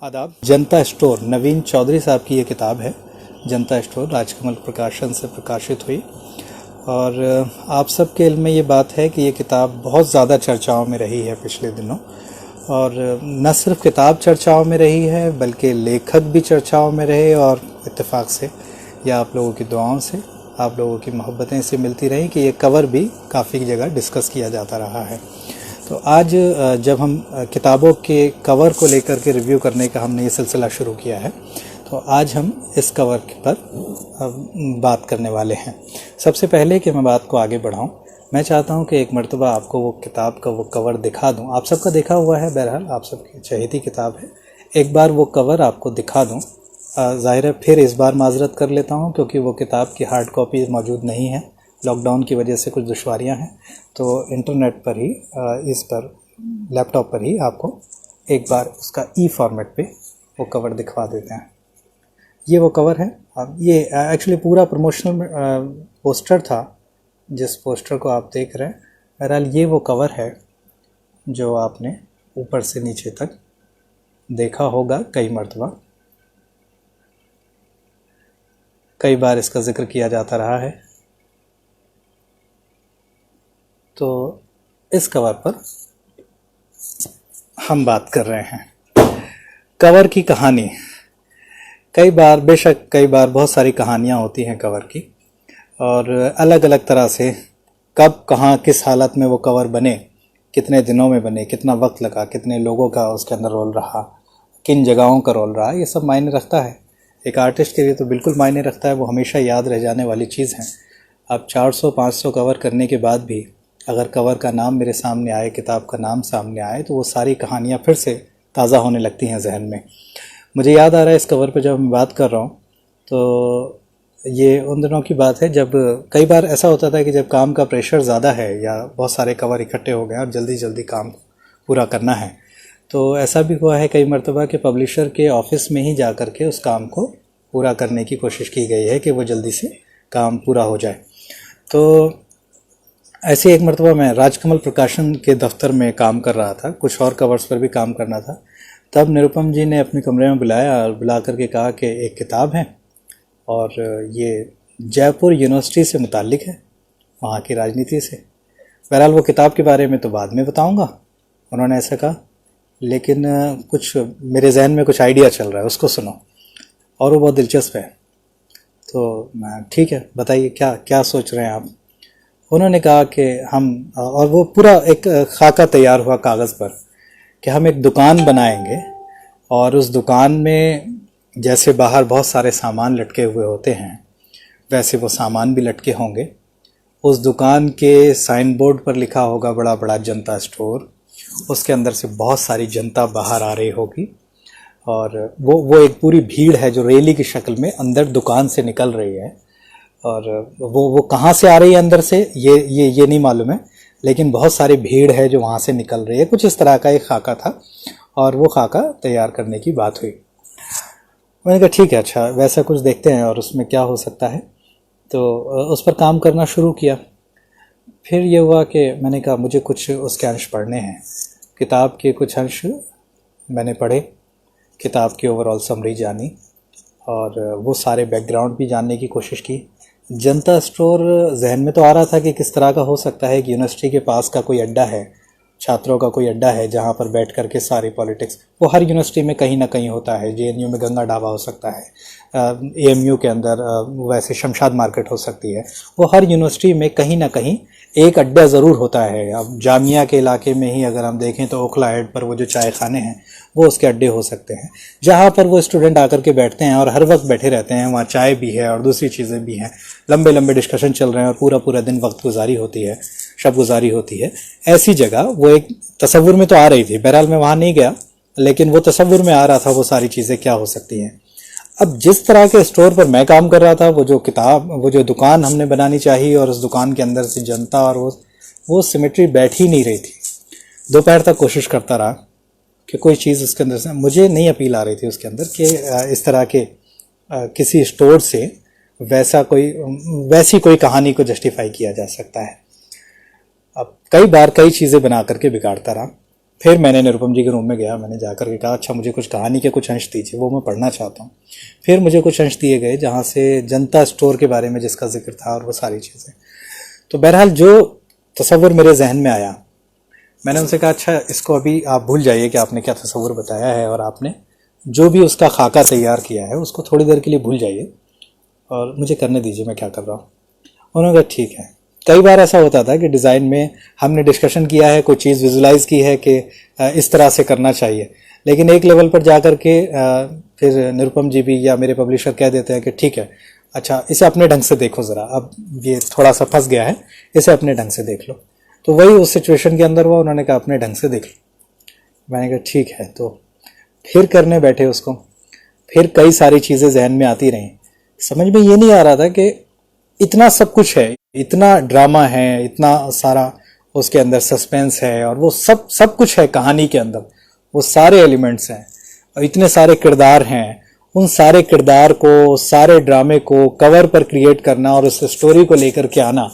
आदाब। जनता स्टोर नवीन चौधरी साहब की ये किताब है। जनता स्टोर राजकमल प्रकाशन से प्रकाशित हुई और आप सबके इल्म में ये बात है कि ये किताब बहुत ज़्यादा चर्चाओं में रही है पिछले दिनों। और न सिर्फ किताब चर्चाओं में रही है बल्कि लेखक भी चर्चाओं में रहे और इत्तेफाक से या आप लोगों की दुआओं से, आप लोगों की मोहब्बतें से मिलती रही कि ये कवर भी काफ़ी जगह डिस्कस किया जाता रहा है। तो आज जब हम किताबों के कवर को लेकर के रिव्यू करने का हमने ये सिलसिला शुरू किया है, तो आज हम इस कवर पर बात करने वाले हैं। सबसे पहले कि मैं बात को आगे बढ़ाऊं, मैं चाहता हूं कि एक मर्तबा आपको वो किताब का वो कवर दिखा दूं। आप सबका देखा हुआ है, बहरहाल आप सबकी चहेती किताब है। एक बार वो कवर आपको दिखा दूं। ज़ाहिर है फिर इस बार माजरत कर लेता हूं क्योंकि वो किताब की हार्ड कॉपी मौजूद नहीं है। लॉकडाउन की वजह से कुछ दुश्वारियां हैं, तो इंटरनेट पर ही इस पर लैपटॉप पर ही आपको एक बार उसका ई फॉर्मेट पे वो कवर दिखवा देते हैं। ये वो कवर है। अब ये एक्चुअली पूरा प्रमोशनल पोस्टर था जिस पोस्टर को आप देख रहे हैं। बहरहाल ये वो कवर है जो आपने ऊपर से नीचे तक देखा होगा कई मर्तबा। कई बार इसका जिक्र किया जाता रहा है। तो इस कवर पर हम बात कर रहे हैं। कवर की कहानी कई बार बहुत सारी कहानियाँ होती हैं कवर की, और अलग अलग तरह से कब कहाँ किस हालत में वो कवर बने, कितने दिनों में बने, कितना वक्त लगा, कितने लोगों का उसके अंदर रोल रहा, किन जगहों का रोल रहा, ये सब मायने रखता है। एक आर्टिस्ट के लिए तो बिल्कुल मायने रखता है, वो हमेशा याद रह जाने वाली चीज़ है। अब 400-500 कवर करने के बाद भी अगर कवर का नाम मेरे सामने आए, किताब का नाम सामने आए, तो वो सारी कहानियाँ फिर से ताज़ा होने लगती हैं जहन में। मुझे याद आ रहा है इस कवर पे जब मैं बात कर रहा हूँ तो ये उन दिनों की बात है जब कई बार ऐसा होता था कि जब काम का प्रेशर ज़्यादा है या बहुत सारे कवर इकट्ठे हो गए और जल्दी जल्दी काम पूरा करना है, तो ऐसा भी हुआ है कई मरतबा कि पब्लिशर के ऑफिस में ही जा कर के उस काम को पूरा करने की कोशिश की गई है कि वो जल्दी से काम पूरा हो जाए। तो ऐसे एक मरतबा मैं राजकमल प्रकाशन के दफ्तर में काम कर रहा था, कुछ और कवर्स पर भी काम करना था। तब निरुपम जी ने अपने कमरे में बुलाया और बुला करके कहा कि एक किताब है और ये जयपुर यूनिवर्सिटी से मुताल्लिक है, वहाँ की राजनीति से। बहरहाल वो किताब के बारे में तो बाद में बताऊँगा, उन्होंने ऐसा कहा, लेकिन कुछ मेरे जहन में कुछ आइडिया चल रहा है, उसको सुनो और वो बहुत दिलचस्प है। तो ठीक है, बताइए क्या क्या सोच रहे हैं आप। उन्होंने कहा कि हम, और वो पूरा एक खाका तैयार हुआ कागज़ पर कि हम एक दुकान बनाएंगे और उस दुकान में जैसे बाहर बहुत सारे सामान लटके हुए होते हैं वैसे वो सामान भी लटके होंगे। उस दुकान के साइन बोर्ड पर लिखा होगा बड़ा बड़ा जनता स्टोर, उसके अंदर से बहुत सारी जनता बाहर आ रही होगी और वो एक पूरी भीड़ है जो रैली की शक्ल में अंदर दुकान से निकल रही है। और वो कहाँ से आ रही है अंदर से ये नहीं मालूम है, लेकिन बहुत सारी भीड़ है जो वहाँ से निकल रही है। कुछ इस तरह का एक खाका था और वो खाका तैयार करने की बात हुई। मैंने कहा ठीक है, अच्छा वैसा कुछ देखते हैं और उसमें क्या हो सकता है। तो उस पर काम करना शुरू किया। फिर ये हुआ कि मैंने कहा मुझे कुछ उसके अंश पढ़ने हैं। किताब के कुछ अंश मैंने पढ़े, किताब की ओवरऑल समरी जानी और वो सारे बैकग्राउंड भी जानने की कोशिश की। जनता स्टोर जहन में तो आ रहा था कि किस तरह का हो सकता है कि यूनिवर्सिटी के पास का कोई अड्डा है, छात्रों का कोई अड्डा है जहाँ पर बैठ कर के सारी पॉलिटिक्स, वो हर यूनिवर्सिटी में कहीं ना कहीं होता है। जेएनयू में गंगा ढाबा हो सकता है, एएमयू के अंदर वैसे शमशाद मार्केट हो सकती है। वो हर यूनिवर्सिटी में कहीं ना कहीं एक अड्डा ज़रूर होता है। अब जामिया के इलाके में ही अगर हम देखें तो ओखला हेड पर वो जो चाय खाने हैं वो उसके अड्डे हो सकते हैं जहाँ पर वो स्टूडेंट आकर के बैठते हैं और हर वक्त बैठे रहते हैं। वहाँ चाय भी है और दूसरी चीज़ें भी हैं, लंबे लंबे डिस्कशन चल रहे हैं और पूरा पूरा दिन वक्त गुजारी होती है, शब गुजारी होती है। ऐसी जगह वो एक तसव्वुर में तो आ रही थी। बहरहाल मैं वहाँ नहीं गया, लेकिन वो तसव्वुर में आ रहा था वो सारी चीज़ें क्या हो सकती हैं। अब जिस तरह के स्टोर पर मैं काम कर रहा था, वो जो दुकान हमने बनानी चाहिए और उस दुकान के अंदर से जनता और वो सिमेट्री बैठ ही नहीं रही थी। दोपहर तक कोशिश करता रहा कि कोई चीज़ उसके अंदर से, मुझे नहीं अपील आ रही थी उसके अंदर कि इस तरह के किसी स्टोर से वैसी कोई कहानी को जस्टिफाई किया जा सकता है। अब कई बार कई चीज़ें बना करके बिगाड़ता रहा। फिर मैंने निरुपम जी के रूम में गया, मैंने जाकर के कहा अच्छा मुझे कुछ कहानी के कुछ अंश दीजिए, वो मैं पढ़ना चाहता हूँ। फिर मुझे कुछ अंश दिए गए जहाँ से जनता स्टोर के बारे में जिसका जिक्र था और वो सारी चीज़ें। तो बहरहाल जो तसव्वुर मेरे जहन में आया, मैंने उनसे कहा अच्छा इसको अभी आप भूल जाइए कि आपने क्या तसव्वुर बताया है, और आपने जो भी उसका खाका तैयार किया है उसको थोड़ी देर के लिए भूल जाइए और मुझे करने दीजिए मैं क्या कर रहा हूँ। उन्होंने कहा ठीक है। कई बार ऐसा होता था कि डिज़ाइन में हमने डिस्कशन किया है, कोई चीज़ विजुलाइज की है कि इस तरह से करना चाहिए, लेकिन एक लेवल पर जा कर के फिर निरुपम जी भी या मेरे पब्लिशर कह देते हैं कि ठीक है अच्छा इसे अपने ढंग से देखो ज़रा, अब ये थोड़ा सा फंस गया है, इसे अपने ढंग से देख लो। तो वही उस सिचुएशन के अंदर हुआ, उन्होंने कहा अपने ढंग से देख लो। मैंने कहा ठीक है। तो फिर करने बैठे उसको, फिर कई सारी चीज़ें जहन में आती रहीं, समझ में ये नहीं आ रहा था कि इतना सब कुछ है, इतना ड्रामा है, इतना सारा उसके अंदर सस्पेंस है, और वो सब कुछ है कहानी के अंदर, वो सारे एलिमेंट्स हैं और इतने सारे किरदार हैं। उन सारे किरदार को, सारे ड्रामे को कवर पर क्रिएट करना और उस स्टोरी को लेकर के आना,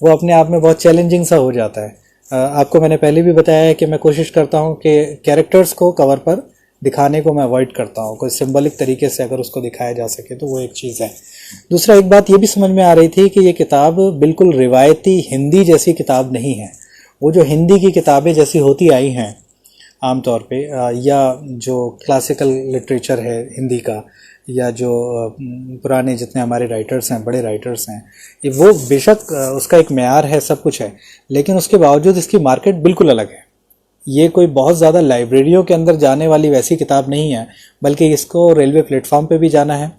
वो अपने आप में बहुत चैलेंजिंग सा हो जाता है। आपको मैंने पहले भी बताया है कि मैं कोशिश करता हूँ कि कैरेक्टर्स को कवर पर दिखाने को मैं अवॉइड करता हूँ, कोई सिंबॉलिक तरीके से अगर उसको दिखाया जा सके तो वो एक चीज़ है। दूसरा एक बात ये भी समझ में आ रही थी कि ये किताब बिल्कुल रिवायती हिंदी जैसी किताब नहीं है। वो जो हिंदी की किताबें जैसी होती आई हैं आमतौर पे, या जो क्लासिकल लिटरेचर है हिंदी का, या जो पुराने जितने हमारे राइटर्स हैं, बड़े राइटर्स हैं, ये वो बेशक उसका एक मेयार है, सब कुछ है, लेकिन उसके बावजूद इसकी मार्केट बिल्कुल अलग है। ये कोई बहुत ज़्यादा लाइब्रेरियों के अंदर जाने वाली वैसी किताब नहीं है, बल्कि इसको रेलवे प्लेटफॉर्म पे भी जाना है,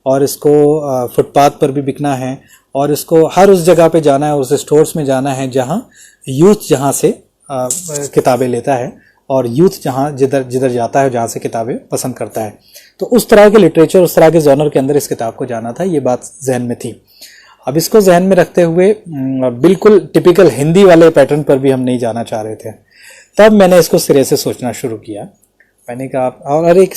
और इसको फुटपाथ पर भी बिकना है, और इसको हर उस जगह पे जाना है, उस स्टोर्स में जाना है जहाँ यूथ जहाँ से किताबें लेता है, और यूथ जहाँ जिधर जिधर जाता है, जहाँ से किताबें पसंद करता है। तो उस तरह के लिटरेचर, उस तरह के जॉनर के अंदर इस किताब को जाना था, ये बात जहन में थी। अब इसको जहन में रखते हुए बिल्कुल टिपिकल हिंदी वाले पैटर्न पर भी हम नहीं जाना चाह रहे थे। तब मैंने इसको सिरे से सोचना शुरू किया। मैंने कहा, और एक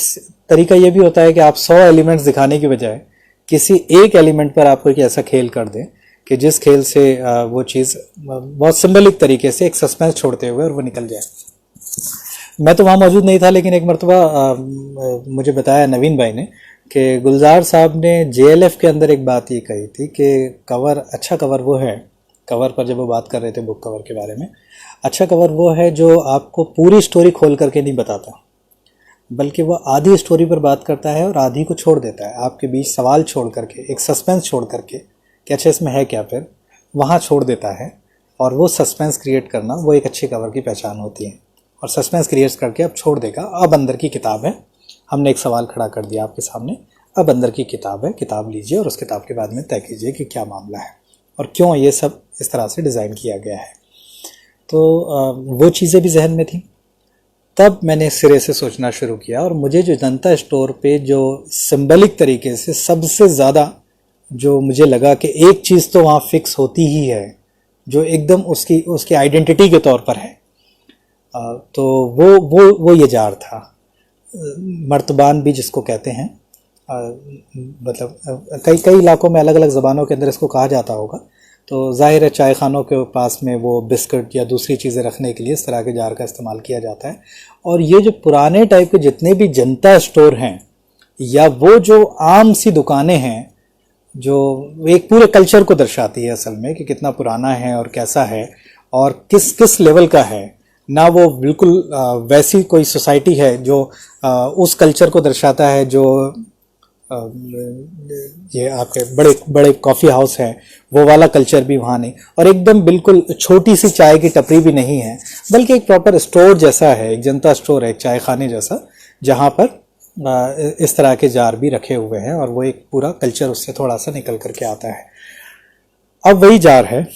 तरीका ये भी होता है कि आप 100 एलिमेंट्स दिखाने की बजाय किसी एक एलिमेंट पर आप कोई ऐसा खेल कर दें कि जिस खेल से वो चीज़ बहुत सिंबलिक तरीके से एक सस्पेंस छोड़ते हुए और वो निकल जाए। मैं तो वहाँ मौजूद नहीं था, लेकिन एक मरतबा मुझे बताया नवीन भाई ने कि गुलजार साहब ने JLF के अंदर एक बात ये कही थी कि कवर, अच्छा कवर वो है, कवर पर जब वो बात कर रहे थे बुक कवर के बारे में, अच्छा कवर वो है जो आपको पूरी स्टोरी खोल करके नहीं बताता, बल्कि वो आधी स्टोरी पर बात करता है और आधी को छोड़ देता है, आपके बीच सवाल छोड़ करके, एक सस्पेंस छोड़ करके कि अच्छा इसमें है क्या, फिर वहाँ छोड़ देता है। और वो सस्पेंस क्रिएट करना वो एक अच्छे कवर की पहचान होती है। और सस्पेंस क्रिएट करके अब छोड़ देगा, अब अंदर की किताब है, हमने एक सवाल खड़ा कर दिया आपके सामने, अब अंदर की किताब है, किताब लीजिए और उस किताब के बाद में तय कीजिए कि क्या मामला है और क्यों ये सब इस तरह से डिज़ाइन किया गया है। तो वो चीज़ें भी जहन में थी। तब मैंने सिरे से सोचना शुरू किया, और मुझे जो जनता स्टोर पे जो सिंबलिक तरीके से सबसे ज़्यादा जो मुझे लगा कि एक चीज़ तो वहाँ फिक्स होती ही है, जो एकदम उसकी आइडेंटिटी के तौर पर है, तो वो ये जार था। मर्तबान भी जिसको कहते हैं, मतलब कई इलाकों में अलग अलग ज़बानों के अंदर इसको कहा जाता होगा। तो ज़ाहिर है चाय खानों के पास में वो बिस्किट या दूसरी चीज़ें रखने के लिए इस तरह के जार का इस्तेमाल किया जाता है। और ये जो पुराने टाइप के जितने भी जनता स्टोर हैं या वो जो आम सी दुकानें हैं, जो एक पूरे कल्चर को दर्शाती है असल में कि कितना पुराना है और कैसा है और किस किस लेवल का है, ना वो बिल्कुल वैसी कोई सोसाइटी है जो उस कल्चर को दर्शाता है जो ये आपके बड़े बड़े कॉफ़ी हाउस हैं, वो वाला कल्चर भी वहाँ नहीं, और एकदम बिल्कुल छोटी सी चाय की टपरी भी नहीं है, बल्कि एक प्रॉपर स्टोर जैसा है, एक जनता स्टोर है, एक चाय खाने जैसा, जहाँ पर इस तरह के जार भी रखे हुए हैं और वो एक पूरा कल्चर उससे थोड़ा सा निकल करके आता है। अब वही जार है।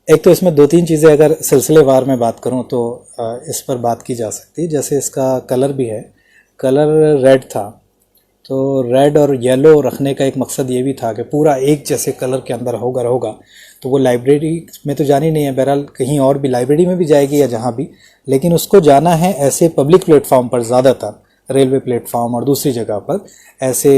एक तो इसमें 2-3 चीज़ें अगर सिलसिलेवार में बात करूं तो इस पर बात की जा सकती है। जैसे इसका कलर भी है, कलर रेड था, तो रेड और येलो रखने का एक मकसद ये भी था कि पूरा एक जैसे कलर के अंदर होगा तो वो लाइब्रेरी में तो जानी नहीं है, बहरहाल कहीं और भी लाइब्रेरी में भी जाएगी या जहाँ भी, लेकिन उसको जाना है ऐसे पब्लिक प्लेटफॉर्म पर, ज़्यादातर रेलवे प्लेटफॉर्म और दूसरी जगह पर ऐसे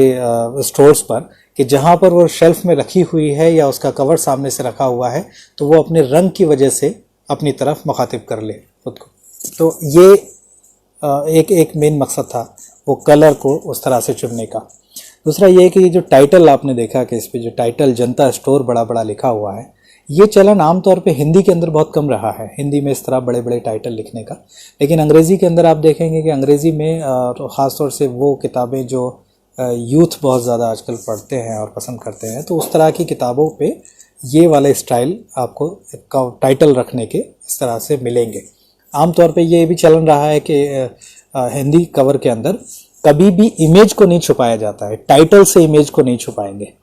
स्टोर्स पर कि जहाँ पर वो शेल्फ में रखी हुई है या उसका कवर सामने से रखा हुआ है, तो वो अपने रंग की वजह से अपनी तरफ मुखातिब कर ले खुद को। तो ये एक एक मेन मकसद था वो कलर को उस तरह से चुनने का। दूसरा ये कि जो टाइटल आपने देखा कि इस पे जो टाइटल जनता स्टोर बड़ा बड़ा लिखा हुआ है, ये चलन आमतौर पे हिंदी के अंदर बहुत कम रहा है, हिंदी में इस तरह बड़े बड़े टाइटल लिखने का। लेकिन अंग्रेज़ी के अंदर आप देखेंगे कि अंग्रेज़ी में ख़ासतौर से वो किताबें जो यूथ बहुत ज़्यादा आजकल पढ़ते हैं और पसंद करते हैं, तो उस तरह की किताबों पे ये वाले स्टाइल आपको टाइटल रखने के इस तरह से मिलेंगे। आमतौर पे ये भी चलन रहा है कि हिंदी कवर के अंदर कभी भी इमेज को नहीं छुपाया जाता है, टाइटल से इमेज को नहीं छुपाएंगे।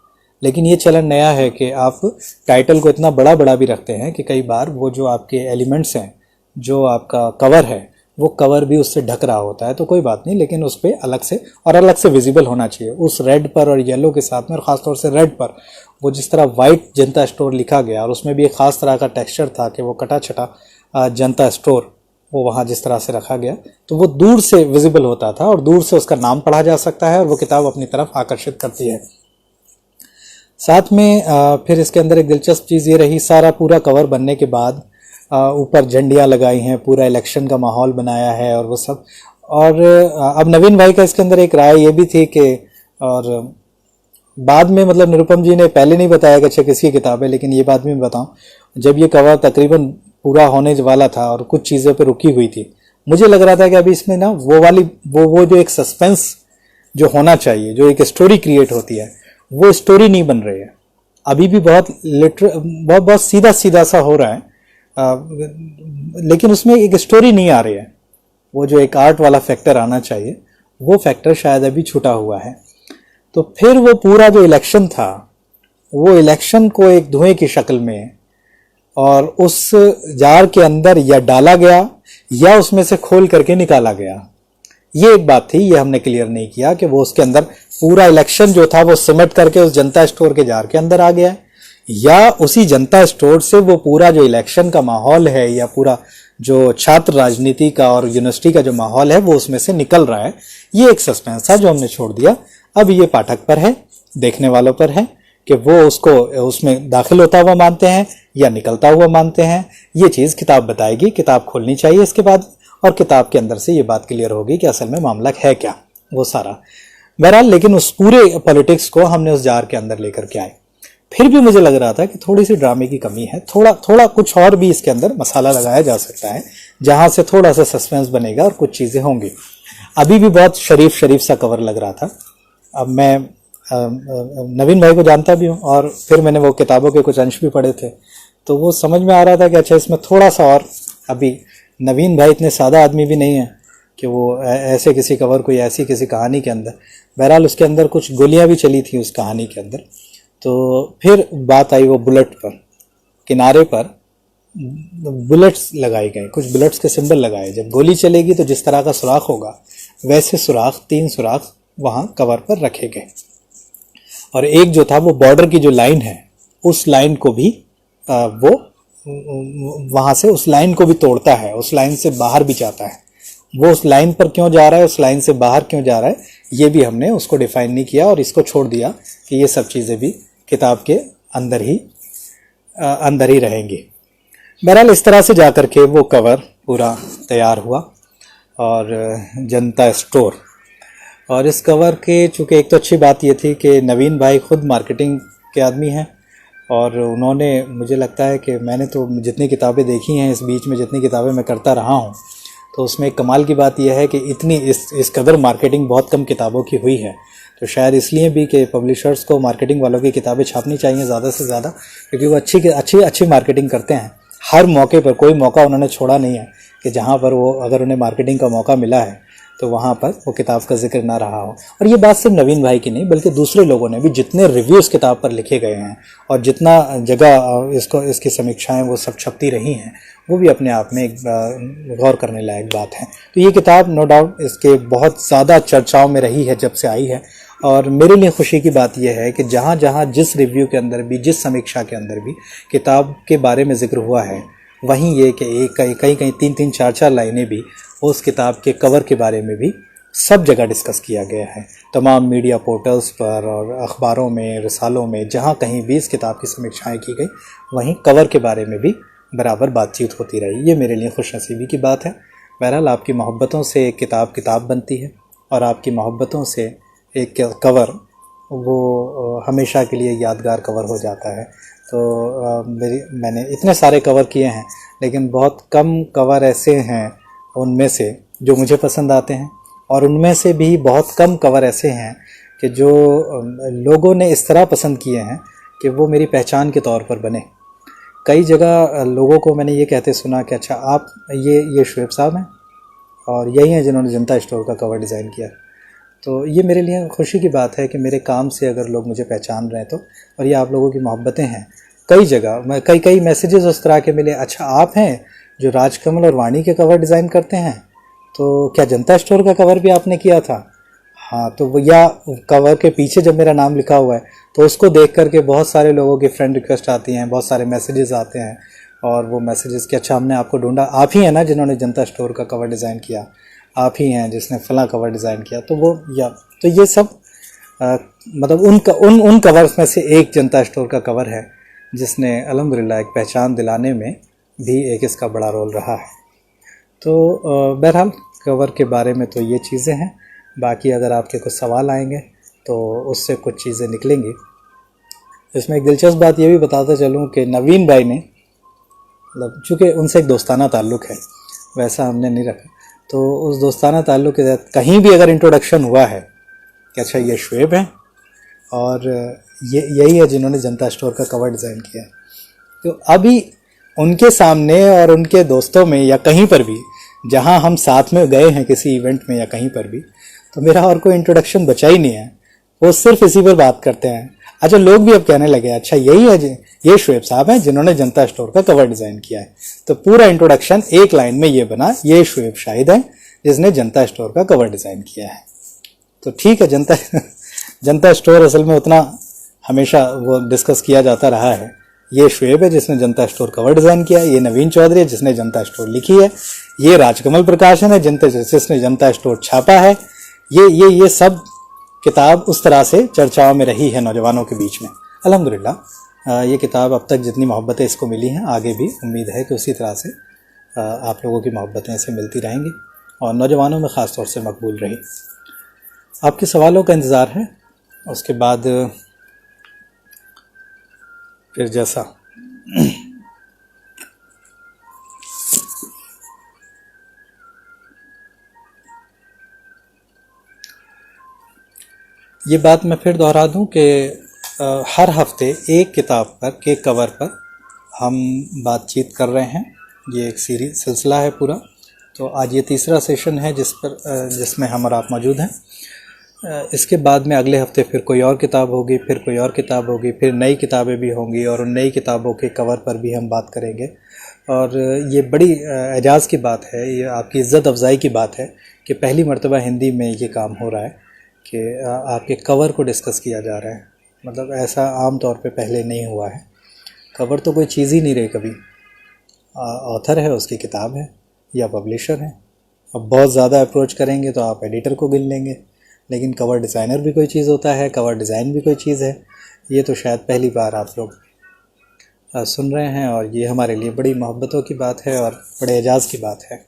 लेकिन ये चलन नया है कि आप टाइटल को इतना बड़ा बड़ा भी रखते हैं कि कई बार वो जो आपके एलिमेंट्स हैं, जो आपका कवर है, वो कवर भी उससे ढक रहा होता है। तो कोई बात नहीं, लेकिन उस पर अलग से विजिबल होना चाहिए उस रेड पर और येलो के साथ में। और ख़ासतौर से रेड पर वो जिस तरह वाइट जनता स्टोर लिखा गया और उसमें भी एक ख़ास तरह का टेक्सचर था कि वो कटा छटा जनता स्टोर वो वहाँ जिस तरह से रखा गया, तो वो दूर से विजिबल होता था और दूर से उसका नाम पढ़ा जा सकता है और वो किताब अपनी तरफ आकर्षित करती है। साथ में फिर इसके अंदर एक दिलचस्प चीज़ ये रही, सारा पूरा कवर बनने के बाद ऊपर झंडियाँ लगाई हैं, पूरा इलेक्शन का माहौल बनाया है और वो सब। और अब नवीन भाई का इसके अंदर एक राय ये भी थी कि, और बाद में मतलब निरुपम जी ने पहले नहीं बताया कि अच्छा किसकी किताब है, लेकिन ये बाद में बताऊं, जब ये कवर तकरीबन पूरा होने वाला था और कुछ चीज़ें पे रुकी हुई थी, मुझे लग रहा था कि अभी इसमें ना वो वाली वो जो एक सस्पेंस जो होना चाहिए, जो एक स्टोरी क्रिएट होती है, वो स्टोरी नहीं बन रही है। अभी भी बहुत सीधा सीधा सा हो रहा है, लेकिन उसमें एक स्टोरी नहीं आ रही है। वो जो एक आर्ट वाला फैक्टर आना चाहिए, वो फैक्टर शायद अभी छूटा हुआ है। तो फिर वो पूरा जो इलेक्शन था, वो इलेक्शन को एक धुएं की शक्ल में और उस जार के अंदर या डाला गया या उसमें से खोल करके निकाला गया, ये एक बात थी। ये हमने क्लियर नहीं किया कि वो उसके अंदर पूरा इलेक्शन जो था वो सिमट करके उस जनता स्टोर के जार के अंदर आ गया है, या उसी जनता स्टोर से वो पूरा जो इलेक्शन का माहौल है या पूरा जो छात्र राजनीति का और यूनिवर्सिटी का जो माहौल है वो उसमें से निकल रहा है। ये एक सस्पेंस था जो हमने छोड़ दिया। अब ये पाठक पर है, देखने वालों पर है कि वो उसको उसमें दाखिल होता हुआ मानते हैं या निकलता हुआ मानते हैं। ये चीज़ किताब बताएगी, किताब खोलनी चाहिए इसके बाद, और किताब के अंदर से ये बात क्लियर होगी कि असल में मामला है क्या, वो सारा। बहरहाल लेकिन उस पूरे पॉलिटिक्स को हमने उस जार के अंदर लेकर के आए। फिर भी मुझे लग रहा था कि थोड़ी सी ड्रामे की कमी है, थोड़ा कुछ और भी इसके अंदर मसाला लगाया जा सकता है, जहां से थोड़ा सा सस्पेंस बनेगा और कुछ चीज़ें होंगी। अभी भी बहुत शरीफ सा कवर लग रहा था। अब मैं नवीन भाई को जानता भी हूँ और फिर मैंने वो किताबों के कुछ अंश भी पढ़े थे, तो वो समझ में आ रहा था कि अच्छा इसमें थोड़ा सा और, अभी नवीन भाई इतने सादा आदमी भी नहीं है कि वो ऐसे किसी कवर को या ऐसी किसी कहानी के अंदर, बहरहाल उसके अंदर कुछ गोलियां भी चली थी उस कहानी के अंदर। तो फिर बात आई वो बुलेट पर, किनारे पर बुलेट्स लगाए गए, कुछ बुलेट्स के सिंबल लगाए। जब गोली चलेगी तो जिस तरह का सुराख होगा वैसे सुराख, 3 सुराख वहाँ कवर पर रखे गए। और एक जो था वो बॉर्डर की जो लाइन है, उस लाइन को भी वो वहाँ से उस लाइन को भी तोड़ता है, उस लाइन से बाहर भी जाता है। वो उस लाइन पर क्यों जा रहा है, उस लाइन से बाहर क्यों जा रहा है, ये भी हमने उसको डिफाइन नहीं किया और इसको छोड़ दिया कि ये सब चीज़ें भी किताब के अंदर ही रहेंगी। बहरहाल इस तरह से जाकर के वो कवर पूरा तैयार हुआ और जनता स्टोर। और इस कवर के चूँकि एक तो अच्छी बात ये थी कि नवीन भाई खुद मार्केटिंग के आदमी हैं और उन्होंने, मुझे लगता है कि मैंने तो जितनी किताबें देखी हैं इस बीच में, जितनी किताबें मैं करता रहा हूँ, तो उसमें एक कमाल की बात यह है कि इतनी इस कदर मार्केटिंग बहुत कम किताबों की हुई है। तो शायद इसलिए भी कि पब्लिशर्स को मार्केटिंग वालों की किताबें छापनी चाहिए ज़्यादा से ज़्यादा, क्योंकि वो अच्छी मार्केटिंग करते हैं। हर मौके पर कोई मौका उन्होंने छोड़ा नहीं है कि जहाँ पर वो, अगर उन्हें मार्केटिंग का मौका मिला है तो वहाँ पर वो किताब का जिक्र ना रहा हो। और ये बात सिर्फ नवीन भाई की नहीं बल्कि दूसरे लोगों ने भी, जितने रिव्यूज़ किताब पर लिखे गए हैं और जितना जगह इसकी समीक्षाएं वो सब छपती रही हैं, वो भी अपने आप में एक गौर करने लायक बात है। तो ये किताब नो डाउट इसके बहुत ज़्यादा चर्चाओं में रही है जब से आई है। और मेरे लिए खुशी की बात यह है कि जहाँ जहाँ जिस रिव्यू के अंदर भी, जिस समीक्षा के अंदर भी किताब के बारे में जिक्र हुआ है, वहीं ये कि कहीं 3-3 4-4 लाइनें भी उस किताब के कवर के बारे में भी सब जगह डिस्कस किया गया है। तमाम मीडिया पोर्टल्स पर और अखबारों में, रिसालों में, जहाँ कहीं भी इस किताब की समीक्षाएं की गई, वहीं कवर के बारे में भी बराबर बातचीत होती रही। ये मेरे लिए खुशनसीबी की बात है। बहरहाल आपकी मोहब्बतों से एक किताब किताब बनती है, और आपकी मोहब्बतों से एक कवर वो हमेशा के लिए यादगार कवर हो जाता है। तो मैंने इतने सारे कवर किए हैं, लेकिन बहुत कम कवर ऐसे हैं उनमें से जो मुझे पसंद आते हैं, और उनमें से भी बहुत कम कवर ऐसे हैं कि जो लोगों ने इस तरह पसंद किए हैं कि वो मेरी पहचान के तौर पर बने। कई जगह लोगों को मैंने ये कहते सुना कि अच्छा आप ये शुएब साहब हैं और यही हैं जिन्होंने जनता स्टोर का कवर डिज़ाइन किया। तो ये मेरे लिए खुशी की बात है कि मेरे काम से अगर लोग मुझे पहचान रहे हैं तो, और ये आप लोगों की मोहब्बतें हैं। कई जगह मैं कई मैसेजेस उस तरह के मिले, अच्छा आप हैं जो राजकमल और वाणी के कवर डिज़ाइन करते हैं, तो क्या जनता स्टोर का कवर भी आपने किया था? हाँ, तो वो या कवर के पीछे जब मेरा नाम लिखा हुआ है तो उसको देख करके बहुत सारे लोगों की फ्रेंड रिक्वेस्ट आती हैं, बहुत सारे मैसेजेस आते हैं, और वो मैसेजेस कि अच्छा हमने आपको ढूंढा, आप ही हैं ना जिन्होंने जनता स्टोर का कवर डिज़ाइन किया, आप ही हैं जिसने फला कवर डिज़ाइन किया। तो वो या तो ये सब मतलब उन कवर्स में से एक जनता स्टोर का कवर है जिसने अल्हम्दुलिल्लाह एक पहचान दिलाने में भी एक इसका बड़ा रोल रहा है। तो बहरहाल कवर के बारे में तो ये चीज़ें हैं। बाकी अगर आपके कुछ सवाल आएंगे तो उससे कुछ चीज़ें निकलेंगी। इसमें एक दिलचस्प बात ये भी बताता चलूँ कि नवीन भाई ने, मतलब चूँकि उनसे एक दोस्ताना ताल्लुक़ है, वैसा हमने नहीं रखा, तो उस दोस्ताना ताल्लुक़ के साथ कहीं भी अगर इंट्रोडक्शन हुआ है कि अच्छा ये शुएब हैं और ये यही है जिन्होंने जनता स्टोर का कवर डिज़ाइन किया है, तो अभी उनके सामने और उनके दोस्तों में या कहीं पर भी जहाँ हम साथ में गए हैं किसी इवेंट में या कहीं पर भी, तो मेरा और कोई इंट्रोडक्शन बचा ही नहीं है। वो सिर्फ इसी पर बात करते हैं। अच्छा, लोग भी अब कहने लगे अच्छा यही है, ये शुएब साहब हैं जिन्होंने जनता स्टोर का कवर डिज़ाइन किया है। तो पूरा इंट्रोडक्शन एक लाइन में ये बना, ये शुएब शाहिद हैं जिसने जनता स्टोर का कवर डिज़ाइन किया है। तो ठीक है, जनता स्टोर असल में उतना हमेशा वो डिस्कस किया जाता रहा है। ये शुएब है जिसने जनता स्टोर कवर डिज़ाइन किया है, ये नवीन चौधरी है जिसने जनता स्टोर लिखी है, ये राजकमल प्रकाशन है जिसने जनता स्टोर छापा है। ये सब किताब उस तरह से चर्चाओं में रही है नौजवानों के बीच में। अल्हम्दुलिल्लाह ये किताब अब तक जितनी मोहब्बतें इसको मिली हैं, आगे भी उम्मीद है कि उसी तरह से आप लोगों की मोहब्बतें इसे मिलती रहेंगी और नौजवानों में ख़ास तौर से मकबूल रही। आपके सवालों का इंतज़ार है। उसके बाद फिर जैसा ये बात मैं फिर दोहरा दूं कि हर हफ्ते एक किताब पर के कवर पर हम बातचीत कर रहे हैं। ये एक सीरीज सिलसिला है पूरा। तो आज ये तीसरा सेशन है जिसमें हम और आप मौजूद हैं। इसके बाद में अगले हफ्ते फिर कोई और किताब होगी, फिर कोई और किताब होगी, फिर नई किताबें भी होंगी और उन नई किताबों के कवर पर भी हम बात करेंगे। और ये बड़ी एजाज़ की बात है, ये आपकी इज़्ज़त अफजाई की बात है कि पहली मर्तबा हिंदी में ये काम हो रहा है कि आपके कवर को डिस्कस किया जा रहा है। मतलब ऐसा आम तौर पे पहले नहीं हुआ है। कवर तो कोई चीज़ ही नहीं रही कभी। ऑथर है, उसकी किताब है या पब्लिशर है। अब बहुत ज़्यादा अप्रोच करेंगे तो आप एडिटर को गिन लेंगे, लेकिन कवर डिज़ाइनर भी कोई चीज़ होता है, कवर डिज़ाइन भी कोई चीज़ है। ये तो शायद पहली बार आप लोग सुन रहे हैं और ये हमारे लिए बड़ी मोहब्बतों की बात है और बड़े एजाज़ की बात है।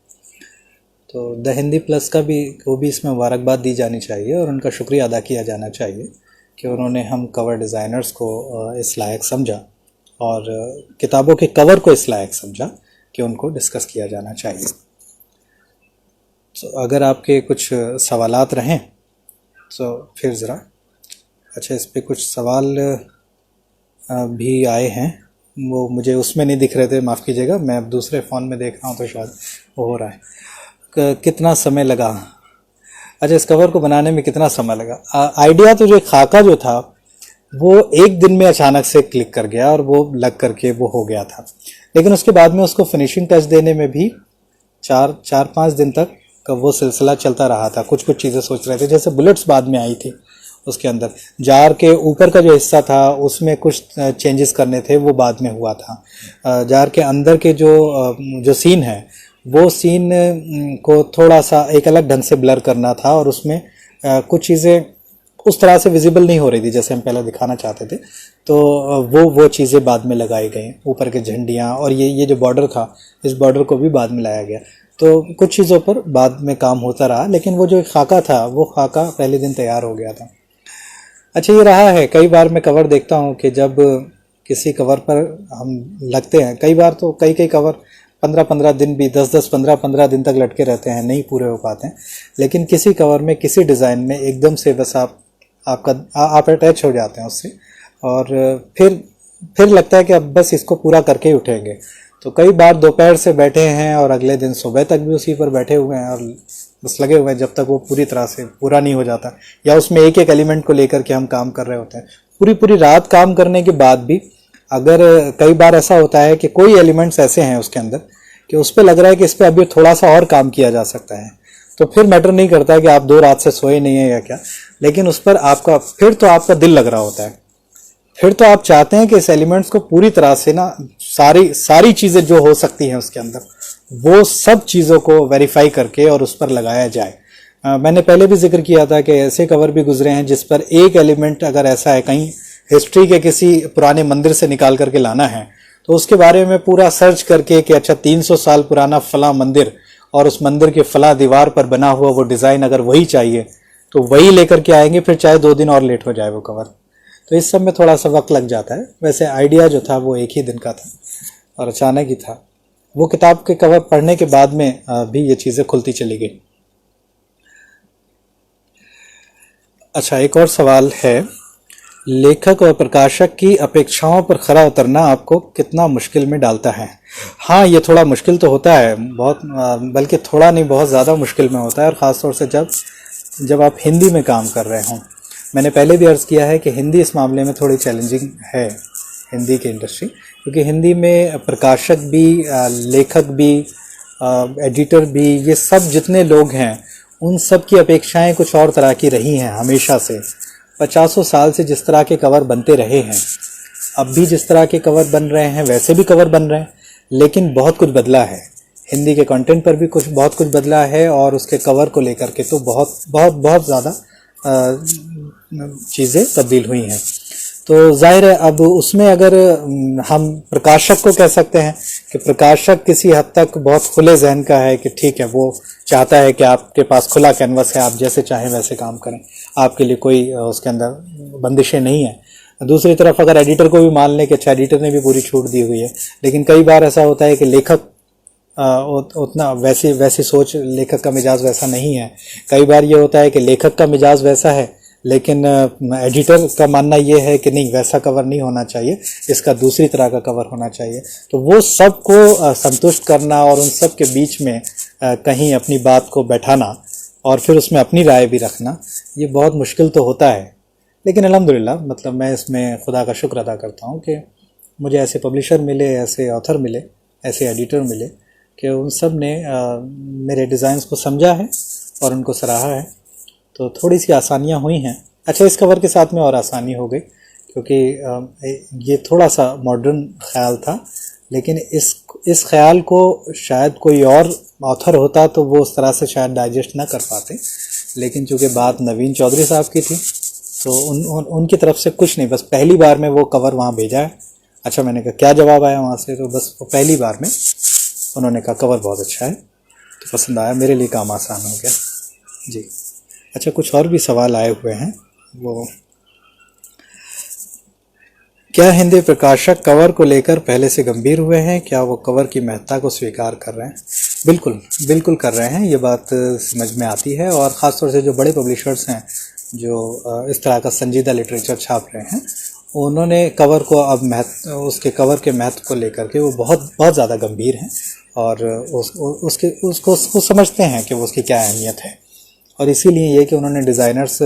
तो द हिंदी प्लस को भी इसमें मुबारकबाद दी जानी चाहिए और उनका शुक्रिया अदा किया जाना चाहिए कि उन्होंने हम कवर डिज़ाइनर्स को इस लायक समझा और किताबों के कवर को इस लायक समझा कि उनको डिस्कस किया जाना चाहिए। तो अगर आपके कुछ सवालात रहें तो फिर ज़रा, अच्छा इस पे कुछ सवाल भी आए हैं, वो मुझे उसमें नहीं दिख रहे थे, माफ़ कीजिएगा, मैं अब दूसरे फ़ोन में देख रहा हूँ तो शायद वो हो रहा है। कितना समय लगा? अच्छा, इस कवर को बनाने में कितना समय लगा? आइडिया तो जो खाका जो था वो एक दिन में अचानक से क्लिक कर गया और वो लग करके वो हो गया था, लेकिन उसके बाद में उसको फिनिशिंग टच देने में भी 4-5 दिन तक का वो सिलसिला चलता रहा था। कुछ चीज़ें सोच रहे थे, जैसे बुलेट्स बाद में आई थी, उसके अंदर जार के ऊपर का जो हिस्सा था उसमें कुछ चेंजेस करने थे, वो बाद में हुआ था। जार के अंदर के जो सीन है वो सीन को थोड़ा सा एक अलग ढंग से ब्लर करना था और उसमें कुछ चीज़ें उस तरह से विजिबल नहीं हो रही थी जैसे हम पहले दिखाना चाहते थे। तो वो चीज़ें बाद में लगाई गई, ऊपर के झंडियाँ, और ये जो बॉर्डर था, इस बॉर्डर को भी बाद में लाया गया। तो कुछ चीज़ों पर बाद में काम होता रहा, लेकिन वो जो खाका था वो खाका पहले दिन तैयार हो गया था। अच्छा, ये रहा है, कई बार मैं कवर देखता हूँ कि जब किसी कवर पर हम लगते हैं, कई बार तो कई कवर 15-15 दिन भी, 10-10, 15-15 दिन तक लटके रहते हैं, नहीं पूरे हो पाते हैं। लेकिन किसी कवर में, किसी डिज़ाइन में एकदम से बस आप अटैच हो जाते हैं उससे, और फिर लगता है कि अब बस इसको पूरा करके ही उठेंगे। तो कई बार दोपहर से बैठे हैं और अगले दिन सुबह तक भी उसी पर बैठे हुए हैं और बस लगे हुए हैं जब तक वो पूरी तरह से पूरा नहीं हो जाता, या उसमें एक एक एलिमेंट को लेकर के हम काम कर रहे होते हैं। पूरी रात काम करने के बाद भी अगर कई बार ऐसा होता है कि कोई एलिमेंट्स ऐसे हैं उसके अंदर कि उस पर लग रहा है कि इस पर अभी थोड़ा सा और काम किया जा सकता है, तो फिर मैटर नहीं करता है कि आप 2 रात से सोए नहीं है या क्या, लेकिन उस पर फिर तो आपका दिल लग रहा होता है। फिर तो आप चाहते हैं कि इस एलिमेंट्स को पूरी तरह से ना, सारी चीज़ें जो हो सकती हैं उसके अंदर, वो सब चीज़ों को वेरीफाई करके और उस पर लगाया जाए। मैंने पहले भी जिक्र किया था कि ऐसे कवर भी गुजरे हैं जिस पर एक एलिमेंट अगर ऐसा है, कहीं हिस्ट्री के किसी पुराने मंदिर से निकाल करके लाना है, तो उसके बारे में पूरा सर्च करके कि अच्छा 300 साल पुराना फला मंदिर और उस मंदिर के फला दीवार पर बना हुआ वो डिज़ाइन अगर वही चाहिए तो वही लेकर के आएंगे, फिर चाहे 2 दिन और लेट हो जाए वो कवर। तो इस सब में थोड़ा सा वक्त लग जाता है। वैसे आइडिया जो था वो एक ही दिन का था और अचानक ही था। वो किताब के कवर पढ़ने के बाद में भी ये चीज़ें खुलती चली गई। अच्छा, एक और सवाल है, लेखक और प्रकाशक की अपेक्षाओं पर खरा उतरना आपको कितना मुश्किल में डालता है? हाँ, ये थोड़ा मुश्किल तो होता है, बहुत, बल्कि थोड़ा नहीं बहुत ज़्यादा मुश्किल में होता है, और ख़ास तौर से जब आप हिंदी में काम कर रहे हों। मैंने पहले भी अर्ज़ किया है कि हिंदी इस मामले में थोड़ी चैलेंजिंग है, हिंदी की इंडस्ट्री, क्योंकि हिंदी में प्रकाशक भी, लेखक भी, एडिटर भी, ये सब जितने लोग हैं उन सब की अपेक्षाएं कुछ और तरह की रही हैं हमेशा से। 50 साल से जिस तरह के कवर बनते रहे हैं, अब भी जिस तरह के कवर बन रहे हैं वैसे भी कवर बन रहे हैं, लेकिन बहुत कुछ बदला है। हिंदी के कंटेंट पर भी बहुत कुछ बदला है, और उसके कवर को लेकर के तो बहुत ज़्यादा चीज़ें तब्दील हुई हैं। तो जाहिर है अब उसमें अगर हम प्रकाशक को कह सकते हैं कि प्रकाशक किसी हद तक बहुत खुले जहन का है कि ठीक है, वो चाहता है कि आपके पास खुला कैनवस है, आप जैसे चाहें वैसे काम करें, आपके लिए कोई उसके अंदर बंदिशें नहीं है। दूसरी तरफ अगर एडिटर को भी मान लें कि अच्छा एडिटर ने भी पूरी छूट दी हुई है, लेकिन कई बार ऐसा होता है कि लेखक उतना वैसी सोच, लेखक का मिजाज वैसा नहीं है। कई बार ये होता है कि लेखक का मिजाज वैसा है, लेकिन एडिटर का मानना ये है कि नहीं, वैसा कवर नहीं होना चाहिए, इसका दूसरी तरह का कवर होना चाहिए। तो वो सबको संतुष्ट करना और उन सब के बीच में कहीं अपनी बात को बैठाना और फिर उसमें अपनी राय भी रखना, ये बहुत मुश्किल तो होता है। लेकिन अल्हम्दुलिल्लाह, मतलब मैं इसमें खुदा का शुक्र अदा करता हूँ कि मुझे ऐसे पब्लिशर मिले, ऐसे ऑथर मिले, ऐसे एडिटर मिले कि उन सब ने मेरे डिज़ाइंस को समझा है और उनको सराहा है। तो थोड़ी सी आसानियाँ हुई हैं। अच्छा, इस कवर के साथ में और आसानी हो गई, क्योंकि ये थोड़ा सा मॉडर्न ख्याल था, लेकिन इस ख्याल को शायद कोई और ऑथर होता तो वो उस तरह से शायद डाइजेस्ट ना कर पाते, लेकिन चूँकि बात नवीन चौधरी साहब की थी तो उनकी तरफ से कुछ नहीं, बस पहली बार में वो कवर वहाँ भेजा है। अच्छा, मैंने कहा क्या जवाब आया वहाँ से, तो बस वो पहली बार में उन्होंने कहा कवर बहुत अच्छा है, तो पसंद आया, मेरे लिए काम आसान हो गया जी। अच्छा, कुछ और भी सवाल आए हुए हैं। वो क्या हिंदी प्रकाशक कवर को लेकर पहले से गंभीर हुए हैं? क्या वो कवर की महत्ता को स्वीकार कर रहे हैं? बिल्कुल कर रहे हैं, ये बात समझ में आती है। और ख़ास तौर से जो बड़े पब्लिशर्स हैं जो इस तरह का संजीदा लिटरेचर छाप रहे हैं, उन्होंने कवर को अब उसके कवर के महत्व को लेकर के वो बहुत ज़्यादा गंभीर हैं और उसको समझते हैं कि वो उसकी क्या अहमियत है। और इसीलिए ये कि उन्होंने डिज़ाइनर्स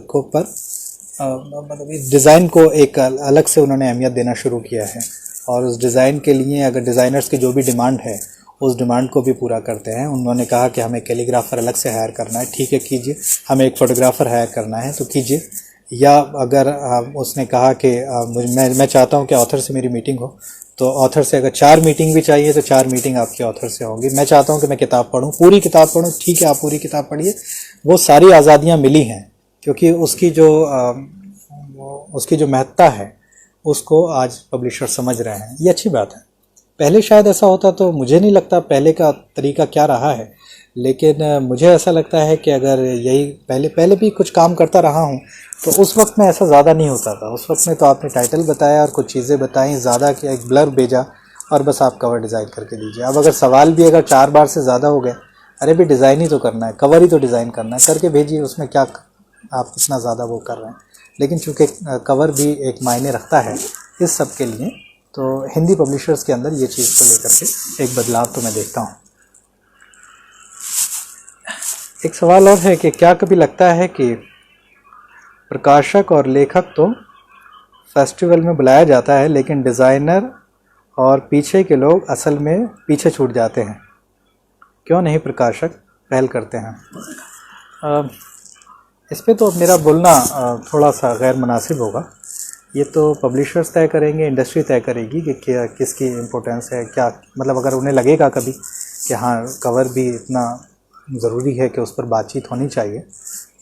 को मतलब डिज़ाइन को एक अलग से उन्होंने अहमियत देना शुरू किया है, और उस डिज़ाइन के लिए अगर डिज़ाइनर्स की जो भी डिमांड है उस डिमांड को भी पूरा करते हैं। उन्होंने कहा कि हमें कैलीग्राफर अलग से हायर करना है, ठीक है कीजिए, हमें एक फ़ोटोग्राफ़र हायर करना है तो कीजिए, या अगर उसने कहा कि मैं चाहता हूं कि ऑथर से मेरी मीटिंग हो, तो ऑथर से अगर 4 मीटिंग भी चाहिए तो 4 मीटिंग आपके ऑथर से होंगी। मैं चाहता हूं कि मैं किताब पढूं, पूरी किताब पढूं, ठीक है आप पूरी किताब पढ़िए। वो सारी आज़ादियां मिली हैं क्योंकि उसकी जो महत्ता है उसको आज पब्लिशर समझ रहे हैं। ये अच्छी बात है। पहले शायद ऐसा होता तो मुझे नहीं लगता पहले का तरीका क्या रहा है, लेकिन मुझे ऐसा लगता है कि अगर यही पहले भी कुछ काम करता रहा हूँ तो उस वक्त में ऐसा ज़्यादा नहीं होता था। उस वक्त में तो आपने टाइटल बताया और कुछ चीज़ें बताई, ज़्यादा कि एक ब्लर भेजा और बस आप कवर डिज़ाइन करके दीजिए। अब अगर सवाल भी अगर 4 बार से ज़्यादा हो गए, अरे भी डिज़ाइन ही तो करना है, कवर ही तो डिज़ाइन करना है, करके भेजिए, उसमें क्या आप इतना ज़्यादा वो कर रहे हैं। लेकिन चूँकि कवर भी एक मायने रखता है इस सब के लिए, तो हिंदी पब्लिशर्स के अंदर ये चीज़ को लेकर के एक बदलाव तो मैं देखता हूँ। एक सवाल और है कि क्या कभी लगता है कि प्रकाशक और लेखक तो फेस्टिवल में बुलाया जाता है, लेकिन डिज़ाइनर और पीछे के लोग असल में पीछे छूट जाते हैं, क्यों नहीं प्रकाशक पहल करते हैं? इस पे तो मेरा बोलना थोड़ा सा गैर मुनासिब होगा। ये तो पब्लिशर्स तय करेंगे, इंडस्ट्री तय करेगी कि क्या किसकी इम्पोर्टेंस है, क्या मतलब अगर उन्हें लगेगा कभी कि हाँ कवर भी इतना ज़रूरी है कि उस पर बातचीत होनी चाहिए,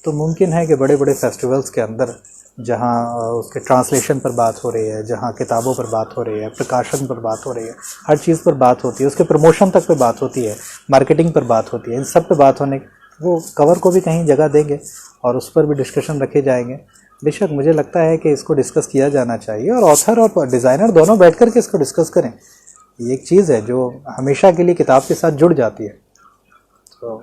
तो मुमकिन है कि बड़े बड़े फेस्टिवल्स के अंदर जहाँ उसके ट्रांसलेशन पर बात हो रही है, जहाँ किताबों पर बात हो रही है, प्रकाशन पर बात हो रही है, हर चीज़ पर बात होती है, उसके प्रमोशन तक पे बात होती है, मार्केटिंग पर बात होती है, इन सब पे बात होने वो कवर को भी कहीं जगह देंगे और उस पर भी डिस्कशन रखे जाएंगे। बेशक मुझे लगता है कि इसको डिस्कस किया जाना चाहिए और ऑथर और डिज़ाइनर दोनों बैठ कर के इसको डिस्कस करें। ये एक चीज़ है जो हमेशा के लिए किताब के साथ जुड़ जाती है, तो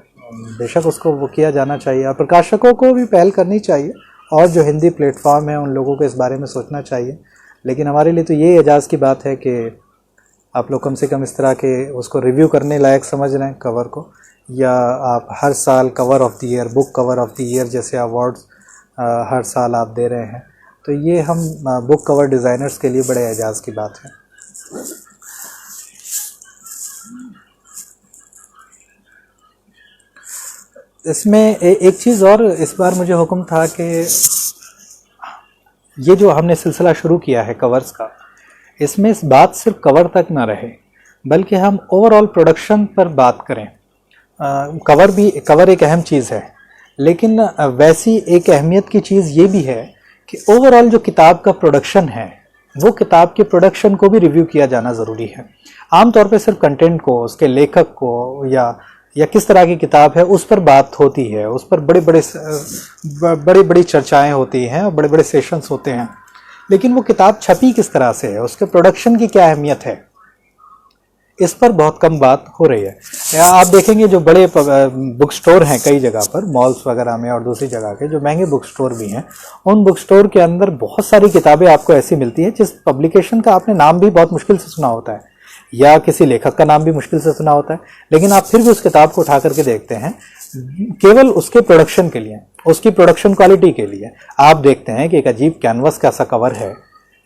बेशक उसको वो किया जाना चाहिए और प्रकाशकों को भी पहल करनी चाहिए और जो हिंदी प्लेटफॉर्म है उन लोगों को इस बारे में सोचना चाहिए। लेकिन हमारे लिए तो ये एजाज़ की बात है कि आप लोग कम से कम इस तरह के उसको रिव्यू करने लायक समझ रहे हैं कवर को, या आप हर साल cover of the year, book cover of the year जैसे अवार्ड्स हर साल आप दे रहे हैं, तो ये हम बुक कवर डिज़ाइनर्स के लिए बड़े एजाज़ की बात है। इसमें एक चीज़ और इस बार मुझे हुक्म था कि ये जो हमने सिलसिला शुरू किया है कवर्स का, इसमें इस बात सिर्फ कवर तक ना रहे बल्कि हम ओवरऑल प्रोडक्शन पर बात करें। कवर एक अहम चीज़ है, लेकिन वैसी एक अहमियत की चीज़ ये भी है कि ओवरऑल जो किताब का प्रोडक्शन है वो किताब के प्रोडक्शन को भी रिव्यू किया जाना ज़रूरी है। आमतौर पे सिर्फ कंटेंट को, उसके लेखक को या किस तरह की किताब है उस पर बात होती है, उस पर बड़ी बड़ी चर्चाएं होती हैं और बड़े बड़े सेशंस होते हैं, लेकिन वो किताब छपी किस तरह से है, उसके प्रोडक्शन की क्या अहमियत है, इस पर बहुत कम बात हो रही है। आप देखेंगे जो बड़े बुक स्टोर हैं कई जगह पर, मॉल्स वगैरह में और दूसरी जगह के जो महंगे बुक स्टोर भी हैं, उन बुक स्टोर के अंदर बहुत सारी किताबें आपको ऐसी मिलती हैं जिस पब्लिकेशन का आपने नाम भी बहुत मुश्किल से सुना होता है या किसी लेखक का नाम भी मुश्किल से सुना होता है, लेकिन आप फिर भी उस किताब को उठा करके देखते हैं केवल उसके प्रोडक्शन के लिए, उसकी प्रोडक्शन क्वालिटी के लिए। आप देखते हैं कि एक अजीब कैनवस का सा कवर है,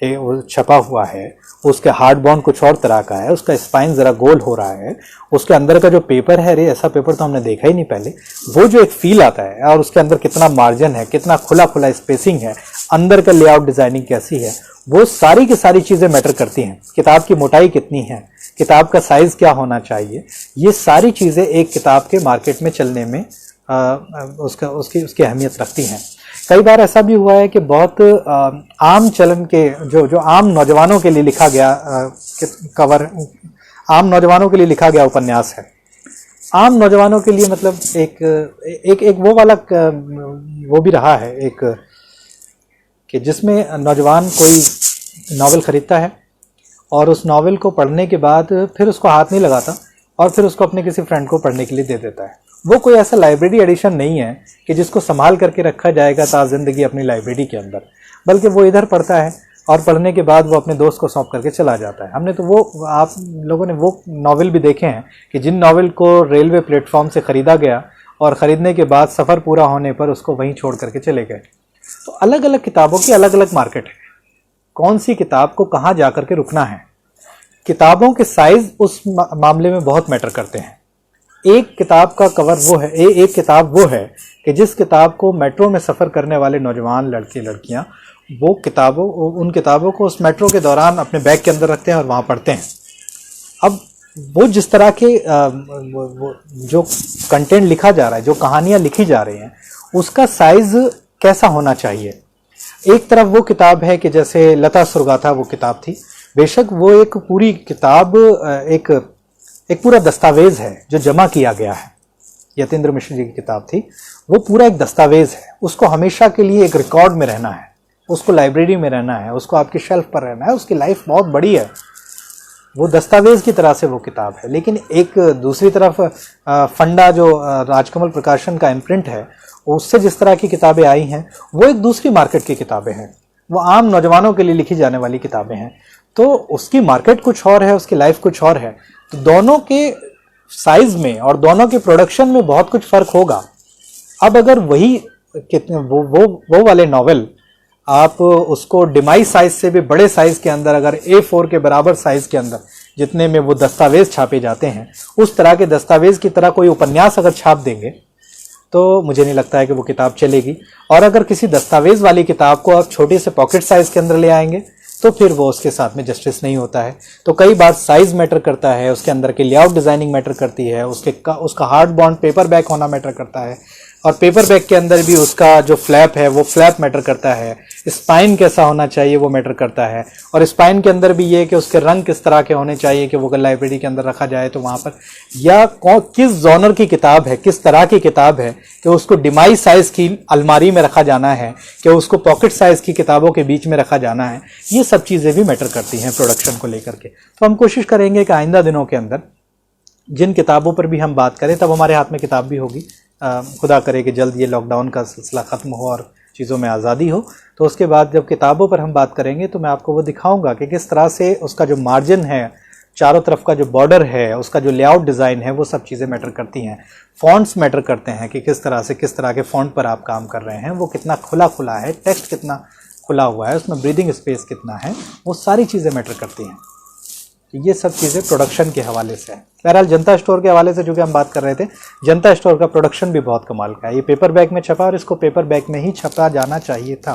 वो छपा हुआ है, उसके हार्ड बॉन्ड कुछ और तरह का है, उसका स्पाइन ज़रा गोल हो रहा है, उसके अंदर का जो पेपर है, अरे ऐसा पेपर तो हमने देखा ही नहीं पहले, वो जो एक फील आता है, और उसके अंदर कितना मार्जिन है, कितना खुला खुला स्पेसिंग है, अंदर का लेआउट डिज़ाइनिंग कैसी है, वो सारी की सारी चीज़ें मैटर करती हैं। किताब की मोटाई कितनी है, किताब का साइज़ क्या होना चाहिए, ये सारी चीज़ें एक किताब के मार्केट में चलने में उसकी अहमियत रखती हैं। कई बार ऐसा भी हुआ है कि बहुत आम चलन के जो आम नौजवानों के लिए लिखा गया कवर, आम नौजवानों के लिए लिखा गया उपन्यास है, आम नौजवानों के लिए मतलब एक वो वाला वो भी रहा है एक कि जिसमें नौजवान कोई नावल खरीदता है और उस नावल को पढ़ने के बाद फिर उसको हाथ नहीं लगाता और फिर उसको अपने किसी फ्रेंड को पढ़ने के लिए दे देता है। वो कोई ऐसा लाइब्रेरी एडिशन नहीं है कि जिसको संभाल करके रखा जाएगा ता जिंदगी अपनी लाइब्रेरी के अंदर, बल्कि वो इधर पढ़ता है और पढ़ने के बाद वो अपने दोस्त को सौंप करके चला जाता है। हमने तो वो, आप लोगों ने वो नावल भी देखे हैं कि जिन नावल को रेलवे प्लेटफॉर्म से ख़रीदा गया और ख़रीदने के बाद सफ़र पूरा होने पर उसको वहीं छोड़ करके चले गए। तो अलग अलग किताबों की अलग अलग मार्केट है, कौन सी किताब को कहाँ जा करके रुकना है। किताबों के साइज उस मामले में बहुत मैटर करते हैं। एक किताब का कवर वो है, एक किताब वो है कि जिस किताब को मेट्रो में सफ़र करने वाले नौजवान लड़के लड़कियां उन किताबों को उस मेट्रो के दौरान अपने बैग के अंदर रखते हैं और वहाँ पढ़ते हैं। अब वो जिस तरह के जो कंटेंट लिखा जा रहा है, जो कहानियाँ लिखी जा रही हैं, उसका साइज़ कैसा होना चाहिए। एक तरफ वो किताब है कि जैसे लता सुरगाथा वो किताब थी, बेशक वो एक पूरी किताब एक एक पूरा दस्तावेज है जो जमा किया गया है। यतीन्द्र मिश्र जी की किताब थी, वो पूरा एक दस्तावेज है, उसको हमेशा के लिए एक रिकॉर्ड में रहना है, उसको लाइब्रेरी में रहना है, उसको आपकी शेल्फ पर रहना है, उसकी लाइफ बहुत बड़ी है, वो दस्तावेज की तरह से वो किताब है। लेकिन एक दूसरी तरफ फंडा जो राजकमल प्रकाशन का इम्प्रिंट है, उससे जिस तरह की किताबें आई हैं वो एक दूसरी मार्केट की किताबें हैं, वो आम नौजवानों के लिए लिखी जाने वाली किताबें हैं। तो उसकी मार्केट कुछ और है, उसकी लाइफ कुछ और है। तो दोनों के साइज में और दोनों के प्रोडक्शन में बहुत कुछ फर्क होगा। अब अगर वही वो वाले नॉवेल आप उसको डिमाई साइज से भी बड़े साइज के अंदर, अगर A4 के बराबर साइज के अंदर जितने में वो दस्तावेज छापे जाते हैं, उस तरह के दस्तावेज की तरह कोई उपन्यास अगर छाप देंगे तो मुझे नहीं लगता है कि वो किताब चलेगी। और अगर किसी दस्तावेज वाली किताब को आप छोटे से पॉकेट साइज के अंदर ले आएंगे तो फिर वो उसके साथ में जस्टिस नहीं होता है। तो कई बार साइज मैटर करता है, उसके अंदर की लेआउट डिजाइनिंग मैटर करती है, उसका हार्ड बॉन्ड पेपर बैक होना मैटर करता है, और पेपर बैग के अंदर भी उसका जो फ्लैप है वो फ्लैप मैटर करता है, स्पाइन कैसा होना चाहिए वो मैटर करता है, और स्पाइन के अंदर भी ये कि उसके रंग किस तरह के होने चाहिए कि वो अगर लाइब्रेरी के अंदर रखा जाए तो वहाँ पर, या किस जॉनर की किताब है, किस तरह की किताब है कि उसको डिमाई साइज की अलमारी में रखा जाना है कि उसको पॉकेट साइज की किताबों के बीच में रखा जाना है, ये सब चीज़ें भी मैटर करती हैं प्रोडक्शन को लेकर के। तो हम कोशिश करेंगे कि आइंदा दिनों के अंदर जिन किताबों पर भी हम बात करें, तब हमारे हाथ में किताब भी होगी, खुदा करे कि जल्द ये लॉकडाउन का सिलसिला ख़त्म हो और चीज़ों में आज़ादी हो, तो उसके बाद जब किताबों पर हम बात करेंगे तो मैं आपको वो दिखाऊंगा कि किस तरह से उसका जो मार्जिन है, चारों तरफ का जो बॉर्डर है, उसका जो लेआउट डिज़ाइन है, वो सब चीज़ें मैटर करती हैं। फॉन्ट्स मैटर करते हैं कि किस तरह से किस तरह के फॉन्ट पर आप काम कर रहे हैं, वो कितना खुला खुला है, टेक्स्ट कितना खुला हुआ है, उसमें ब्रीदिंग स्पेस कितना है, वो सारी चीज़ें मैटर करती हैं। ये सब चीज़ें प्रोडक्शन के हवाले से है। बहरहाल जनता स्टोर के हवाले से जो कि हम बात कर रहे थे, जनता स्टोर का प्रोडक्शन भी बहुत कमाल का है। ये पेपर बैग में छपा और इसको पेपर बैग में ही छपा जाना चाहिए था।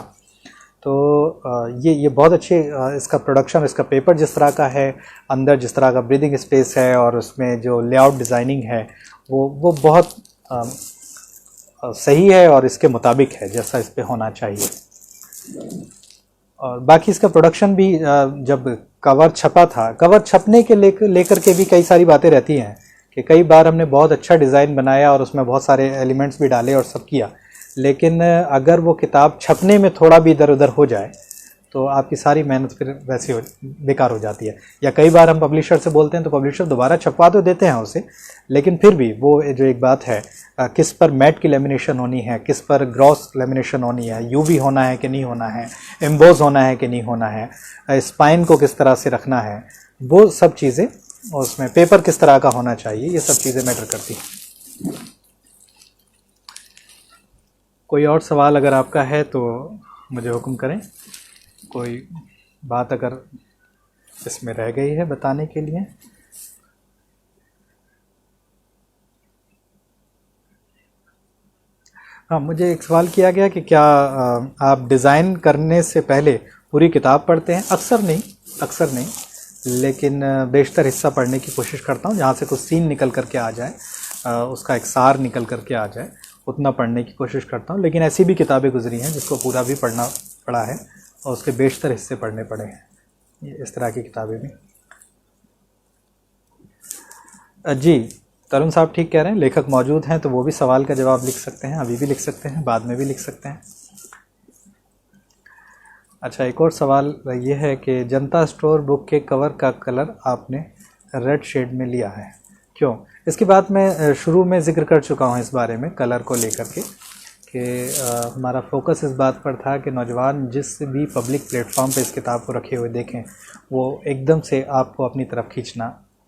तो ये बहुत अच्छे इसका प्रोडक्शन, इसका पेपर जिस तरह का है, अंदर जिस तरह का ब्रीदिंग स्पेस है और उसमें जो लेआउट डिज़ाइनिंग है वो बहुत सही है और इसके मुताबिक है जैसा इस पर होना चाहिए। और बाकी इसका प्रोडक्शन भी जब कवर छपा था, कवर छपने के लेकर के भी कई सारी बातें रहती हैं कि कई बार हमने बहुत अच्छा डिज़ाइन बनाया और उसमें बहुत सारे एलिमेंट्स भी डाले और सब किया, लेकिन अगर वो किताब छपने में थोड़ा भी इधर उधर हो जाए तो आपकी सारी मेहनत फिर वैसे बेकार हो जाती है। या कई बार हम पब्लिशर से बोलते हैं तो पब्लिशर दोबारा छपवा तो देते हैं उसे, लेकिन फिर भी वो जो एक बात है, किस पर मैट की लेमिनेशन होनी है, किस पर ग्रॉस लेमिनेशन होनी है, यूवी होना है कि नहीं होना है, एम्बोज होना है कि नहीं होना है, स्पाइन को किस तरह से रखना है, वो सब चीज़ें, उसमें पेपर किस तरह का होना चाहिए, ये सब चीज़ें मैटर करती हैं। कोई और सवाल अगर आपका है तो मुझे हुक्म करें। कोई बात अगर इसमें रह गई है बताने के लिए। हाँ, मुझे एक सवाल किया गया कि क्या आप डिज़ाइन करने से पहले पूरी किताब पढ़ते हैं? अक्सर नहीं, लेकिन बेशतर हिस्सा पढ़ने की कोशिश करता हूँ। जहाँ से कुछ सीन निकल करके आ जाए, उसका एक सार निकल करके आ जाए, उतना पढ़ने की कोशिश करता हूँ। लेकिन ऐसी भी किताबें गुजरी हैं जिसको पूरा भी पढ़ना पड़ा है और उसके बेशतर हिस्से पढ़ने पड़े हैं। इस तरह की किताबें भी। जी, तरुण साहब ठीक कह रहे हैं, लेखक मौजूद हैं तो वो भी सवाल का जवाब लिख सकते हैं, अभी भी लिख सकते हैं, बाद में भी लिख सकते हैं। अच्छा, एक और सवाल ये है कि जनता स्टोर बुक के कवर का कलर आपने रेड शेड में लिया है, क्यों? इसकी बात मैं शुरू में जिक्र कर चुका हूँ इस बारे में, कलर को लेकर के, कि हमारा फोकस इस बात पर था कि नौजवान जिस भी पब्लिक प्लेटफॉर्म पे इस किताब को रखे हुए देखें, वो एकदम से आपको अपनी तरफ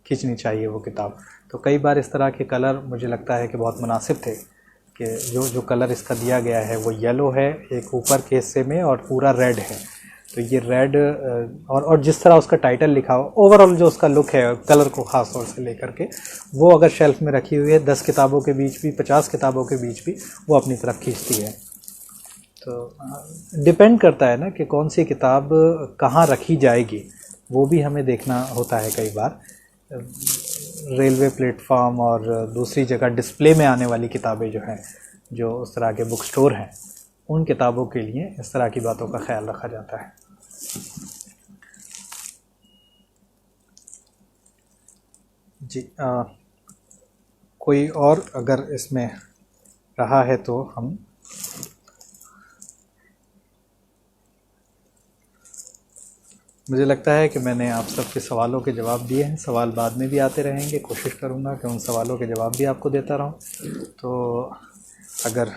खींचनी चाहिए वो किताब। तो कई बार इस तरह के कलर मुझे लगता है कि बहुत मुनासिब थे, कि जो कलर इसका दिया गया है वो येलो है एक ऊपर के हिस्से में और पूरा रेड है। तो ये रेड और जिस तरह उसका टाइटल लिखा हो, ओवरऑल जो उसका लुक है कलर को ख़ास तौर से लेकर के, वो अगर शेल्फ में रखी हुई है 10 किताबों के बीच भी, 50 किताबों के बीच भी, वो अपनी तरफ खींचती है। तो डिपेंड करता है ना कि कौन सी किताब कहाँ रखी जाएगी, वो भी हमें देखना होता है। कई बार रेलवे प्लेटफॉर्म और दूसरी जगह डिस्प्ले में आने वाली किताबें जो हैं, जो उस तरह के बुक स्टोर हैं, उन किताबों के लिए इस तरह की बातों का ख्याल रखा जाता है। जी, कोई और अगर इसमें रहा है तो हम मुझे लगता है कि मैंने आप सबके सवालों के जवाब दिए हैं। सवाल बाद में भी आते रहेंगे, कोशिश करूँगा कि उन सवालों के जवाब भी आपको देता रहूँ। तो अगर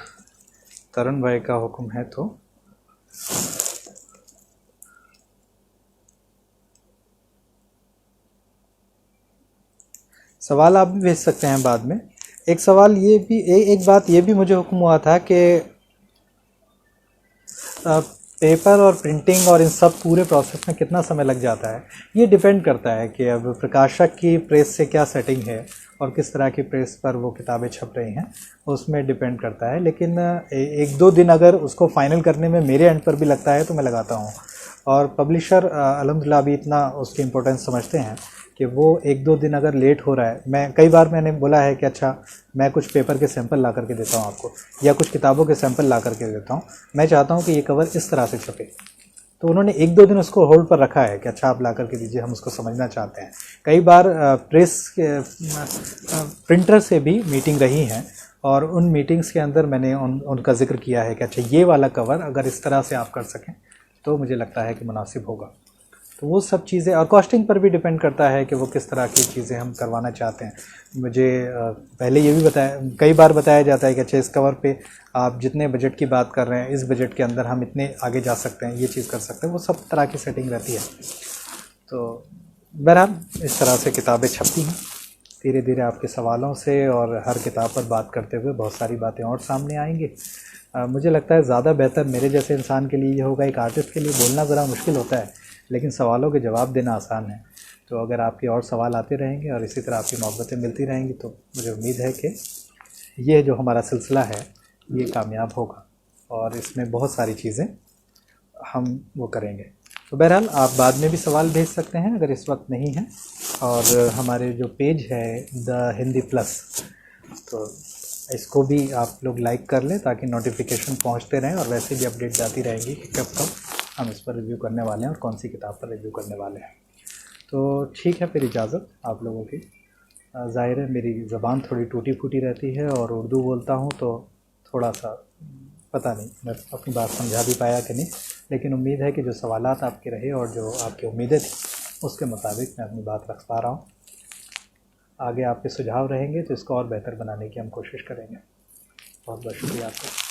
तरुण भाई का हुक्म है तो सवाल आप भी भेज सकते हैं बाद में। एक सवाल ये भी एक बात ये भी मुझे हुक्म हुआ था कि पेपर और प्रिंटिंग और इन सब पूरे प्रोसेस में कितना समय लग जाता है। ये डिपेंड करता है कि अब प्रकाशक की प्रेस से क्या सेटिंग है और किस तरह की प्रेस पर वो किताबें छप रही हैं, उसमें डिपेंड करता है। लेकिन एक दो दिन अगर उसको फाइनल करने में मेरे एंड पर भी लगता है तो मैं लगाता हूँ। और पब्लिशर अल्हम्दुलिल्लाह अभी इतना उसकी इम्पोर्टेंस समझते हैं कि वो एक दो दिन अगर लेट हो रहा है, मैं कई बार मैंने बोला है कि अच्छा मैं कुछ पेपर के सैंपल ला करके देता हूँ आपको, या कुछ किताबों के सैंपल ला करके देता हूँ, मैं चाहता हूँ कि ये कवर इस तरह से छपे, तो उन्होंने एक दो दिन उसको होल्ड पर रखा है कि अच्छा आप ला करके दीजिए, हम उसको समझना चाहते हैं। कई बार प्रिंटर से भी मीटिंग रही हैं और उन मीटिंग्स के अंदर मैंने उनका जिक्र किया है कि अच्छा ये वाला कवर अगर इस तरह से आप कर सकें तो मुझे लगता है कि मुनासिब होगा। तो वो सब चीज़ें और कॉस्टिंग पर भी डिपेंड करता है कि वो किस तरह की चीज़ें हम करवाना चाहते हैं। मुझे पहले ये भी बताया, कई बार बताया जाता है कि अच्छा इस कवर पे आप जितने बजट की बात कर रहे हैं, इस बजट के अंदर हम इतने आगे जा सकते हैं, ये चीज़ कर सकते हैं, वो सब तरह की सेटिंग रहती है। तो बहरहाल इस तरह से किताबें छपती हैं। धीरे धीरे आपके सवालों से और हर किताब पर बात करते हुए बहुत सारी बातें और सामने आएंगी। मुझे लगता है ज़्यादा बेहतर मेरे जैसे इंसान के लिए ये होगा। एक आर्टिस्ट के लिए बोलना ज़रा मुश्किल होता है, लेकिन सवालों के जवाब देना आसान है। तो अगर आपके और सवाल आते रहेंगे और इसी तरह आपकी मोहब्बतें मिलती रहेंगी तो मुझे उम्मीद है कि ये जो हमारा सिलसिला है ये कामयाब होगा और इसमें बहुत सारी चीज़ें हम वो करेंगे। तो बहरहाल आप बाद में भी सवाल भेज सकते हैं अगर इस वक्त नहीं है। और हमारे जो पेज है द हिंदी प्लस, तो इसको भी आप लोग लाइक कर लें ताकि नोटिफिकेशन पहुंचते रहें और वैसे भी अपडेट जाती रहेंगी कि कब कब हम इस पर रिव्यू करने वाले हैं और कौन सी किताब पर रिव्यू करने वाले हैं। तो ठीक है, फिर इजाज़त आप लोगों की। ज़ाहिर है मेरी ज़बान थोड़ी टूटी फूटी रहती है और उर्दू बोलता हूँ तो थोड़ा सा पता नहीं मैं अपनी बात समझा भी पाया कि नहीं, लेकिन उम्मीद है कि जो सवालात आपके रहे और जो आपकी उम्मीदें थी उसके मुताबिक मैं अपनी बात रख पा रहा हूँ। आगे आपके सुझाव रहेंगे तो इसको और बेहतर बनाने की हम कोशिश करेंगे। बहुत बहुत शुक्रिया आपका।